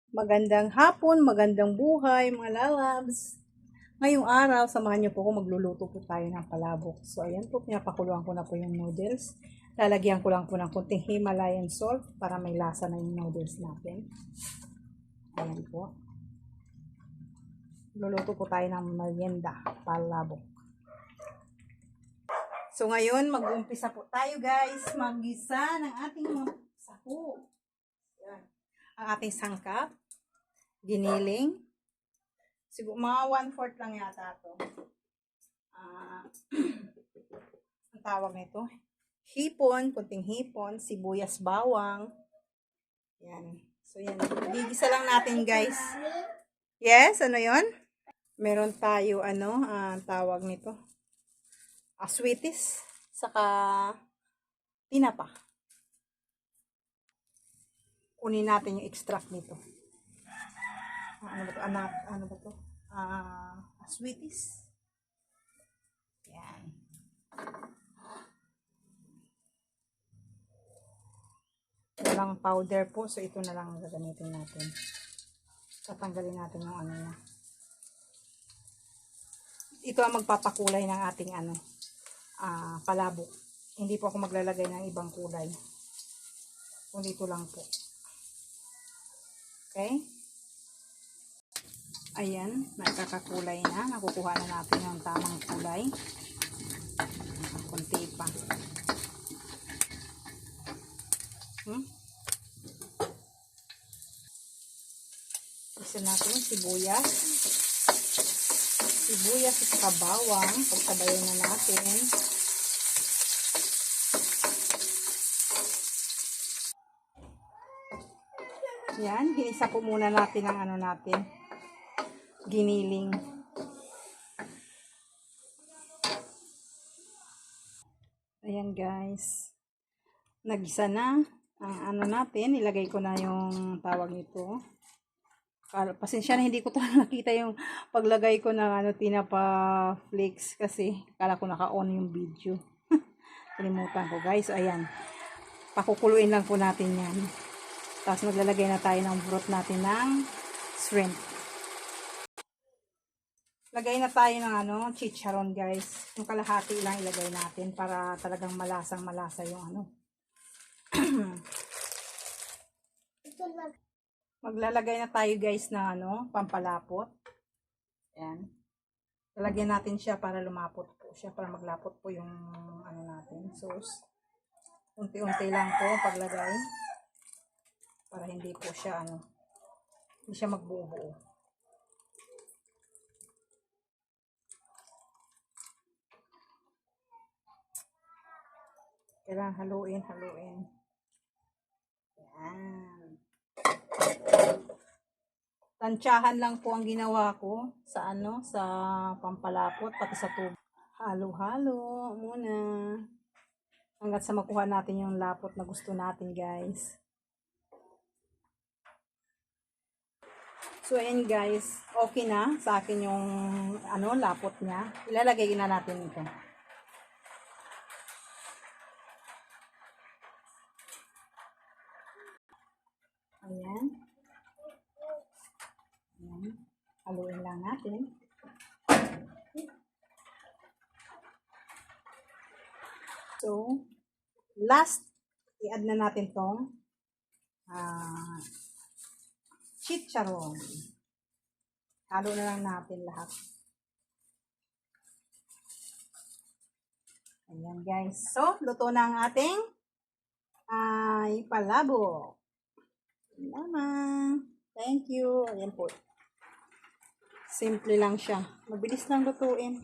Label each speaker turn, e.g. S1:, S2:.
S1: Magandang hapon, magandang buhay mga lalabs. Ngayong araw, samahan niyo po ako, magluluto po tayo ng palabok. So ayan po, pinapakuluan ko na po yung noodles. Lalagyan ko lang po ng kunting Himalayan salt para may lasa na yung noodles natin. Ayan po. Luluto po tayo ng merienda, palabok. So ngayon, mag-uumpisa po tayo guys, maggisa ng ating mga sahog. Ayan. Ang ating sangkap, giniling. Siguro mga 1/4 lang yata to. Ang tawag nito, hipon, kunting hipon, sibuyas, bawang. Yan. So yan, gigisa lang natin guys. Yes, ano yon? Meron tayo tawag nito, sweeties, saka tinapa. Kunin natin yung extract nito. Ano ba to? Ano ba to? Sweeties. Yan. Walang powder po, so ito na lang gagamitin natin. Tatanggalin natin yung ano na. Ito ang magpapakulay ng ating palabok. Hindi po ako maglalagay ng ibang kulay. Kundi ito lang po. Okay? Ayan, nagkakakulay na. Nakukuha na natin yung tamang kulay. Kunti pa. Isa natin sibuyas. Sibuyas at saka bawang. Pagsabayan na natin. Yan, ginisa po muna natin ang natin. Giniling. Ayan guys. Nagisa na ang natin. Ilagay ko na yung tawag nito. Pasensya na hindi ko to nakita yung paglagay ko ng tinapa flakes kasi kala ko naka-on yung video. Kalimutan ko guys. Ayan. Pakukuluin lang po natin yan. Tapos maglalagay na tayo ng broth natin ng shrimp. Lagay na tayo ng chicharon guys. Yung kalahati lang ilagay natin para talagang malasang malasa yung Maglalagay na tayo guys ng pampalapot. Ayan. Lalagyan natin siya para lumapot po siya. Para maglapot po yung natin. Sauce. Unti-unti lang po paglagay. Para hindi po siya hindi siya magbubuo. Kailangan haluin. Ayan. Tansyahan lang po ang ginawa ko sa sa pampalapot pati sa tubig. Halo-halo muna hanggat sa makuha natin yung lapot na gusto natin guys. So ayan guys, okay na sa akin yung lapot niya. Ilalagay na natin ito. Ayan. Ayan. Haluin lang natin. So, last, i-add na natin tong chicharon. Halo na lang natin lahat. Ayan guys. So, luto na ang ating palabok. Salamat. Thank you. Ayan po. Simple lang siya. Mabilis lang lutuin.